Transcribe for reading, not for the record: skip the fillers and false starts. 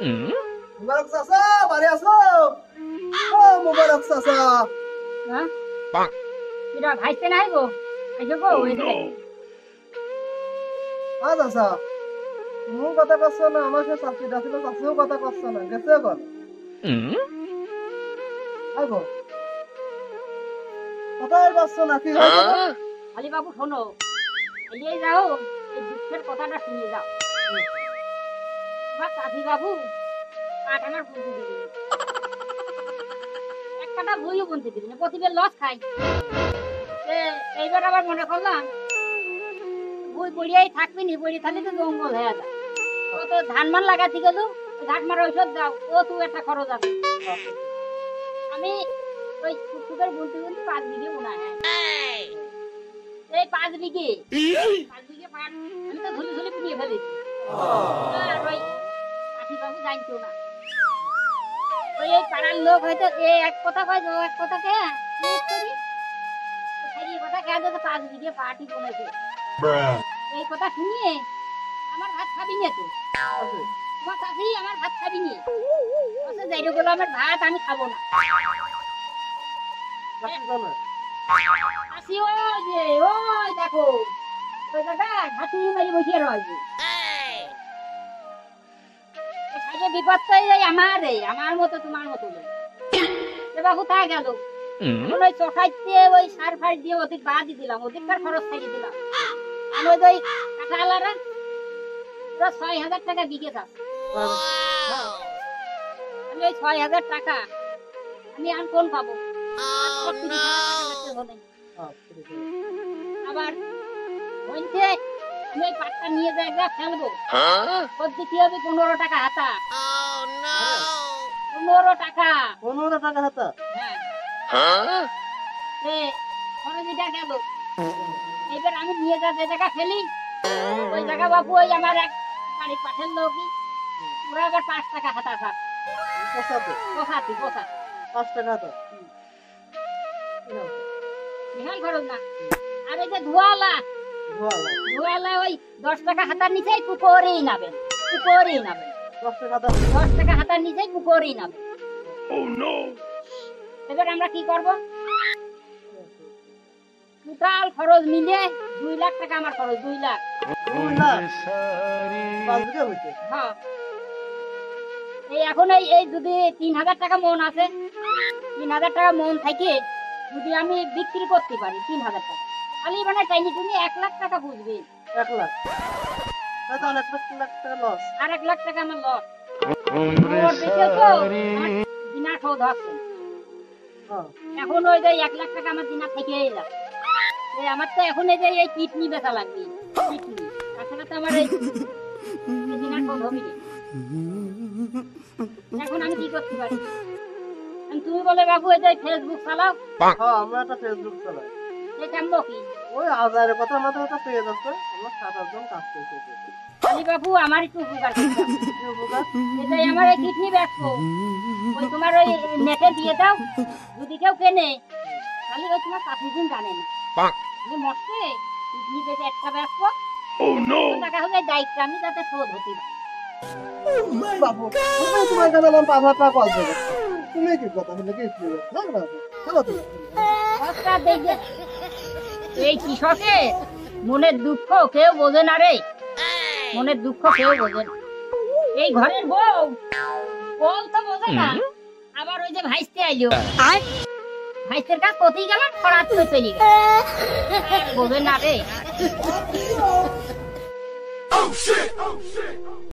মুবারক চাচা বাড়ি আছো? ও মুবারক চাচা। হ্যাঁ এটা ভাইতে নাই গো আইছো গো এদিকে চাচা তুমি কথা করছো না, আমার সে চাচি ডাকছিল, চাচিও কথা করছো না, গেছে কল আগো কথাই করছো না, কি হয়েছে? আলী বাবু শোনো, এগিয়ে যাও, এই দুঃখের কথাটা শুনে যাও। তোমার চাষি বাবু কাঠ আনার বলতে দিবি একটা বইও বলতে দিবি না, প্রতিবার লস খাই। এইবার আবার মনে করলাম বই পড়িয়াই থাকবি নি, পড়িয়ে থাকলে তো জঙ্গল হয়ে যায়। ও তো ধান মান লাগাতে গেল, ঘাট মারা ঔষধ দাও, ও তুই একটা খরচ আছে। আমি ওই টুকটুকের বুনতে বুনতে 5 বিঘে বোনা। হ্যাঁ এই 5 বিঘে পাট আমি তো ঝুলি ঝুলি পিনিয়ে ফেলেছি। আর ওই চাষি বাবু জানতো না, ওই এই পাড়ার লোক হয়তো এ এক কথা কয়, ও এক কথা কে এই কথা কে 5 বিঘে পাটই বনেছে। এই কথা শুনিয়ে আমার ভাত খাবি না তো, তোমার চাষি আমার ভাত খাবি নি, যাই গেলো আমার ভাত আমি খাবো না। আসি ওই যে ওই দেখো ওই দাদা হাতি মারি বসিয়ে রয়েছে। সাইডে বিপদ তো এই আমার মতো তোমার মতো এবার কোথায় গেল? ওই চোখাইতে ওই সার ফার দিয়ে ওদিক বাদি দিলাম, ওদিককার খরচ খাইয়ে দিলাম। আমি ওই কাঁঠালারা 6,000 টাকা বিঘে থাক, আমি ওই 6,000 টাকা আমি আর কোন পাবো? আবার বলছে আমি ওই পাটটা নিয়ে যাই ফেলবো, কি হবে 15 টাকা হাতা। 15 টাকা হাতা? হ্যাঁ খরচটা গেল। এবার আমি নিয়ে যা যে জায়গা ফেলি ওই জায়গা বাবু ওই আমার এক বাড়ির পাশের লোকই ওরা আবার 5 টাকা হাতা থাক। 5 টাকা হাতা বিশাল খরচ না। আর এই যে ধোয়ালা ওই 10 টাকা হাতার নিচে পুকুরেই নাবেন, 10 টাকা হাতার নিচে পুকুরেই নাবেন। এবার আমরা কি করব? টোটাল খরচ মিলে 2 লাখ টাকা আমার খরচ। 2 লাখ। হ্যাঁ এই এখন এই যদি 3,000 টাকা মন আছে, 3,000 টাকা মন থাকে যদি আমি বিক্রি করতে পারি 3,000 টাকা, খালি মানে চাইনি তুমি 1 লাখ টাকা বুঝবে। 1 লাখ তাহলে 1 লাখ টাকা লস, আর 1 লাখ টাকা আমার লস। দিনা শোধ হচ্ছে এখন ওই যে 1 লাখ টাকা আমার দিনা থেকে এলাম। আমার তো এখন এই যে এই কিডনি বেচা লাগবে, কিডনি তাছাড়া তো আমার এই দিনা শোধ হবে না। এখন আমি কি করতে পারি? তুমি বলে বাবু এই যে ফেসবুক চালাও? হ্যাঁ আমরা একটা ফেসবুক চালাই। এই কামবো কি? ওই আজারের কথা আমাদের একটা পেয়ে যাচ্ছে, আমরা 7-8 জন কাজ করতেছি। আলী বাবু আমার একটু উপকার করতে এটাই আমার এই কিডনি বেচবো, ওই তোমার ওই নেটে দিয়ে দাও, যদি কেউ কেনে তাহলে ওই তোমার কাকুদিন জানে না আমি মরতে কিডনি বেচে একটা বেচবো, টাকা হলে দায়িত্ব আমি যাতে শোধ হতে পারি। বাবু তোমার কাছে 5,000 টাকা কল দেবে, তুমি কি কথা বলে কি এই কৃষকের মনের দুঃখ কেউ বোঝে না রে, মনের দুঃখ কেউ বোঝে না। এই ঘরের বউ তো বোঝে না, আবার ওই যে ভাইস্তে আইলো, ভাইস্তের কাজ কোথায় গেল খরাত হয়ে চলে গেল, বোঝে না রে।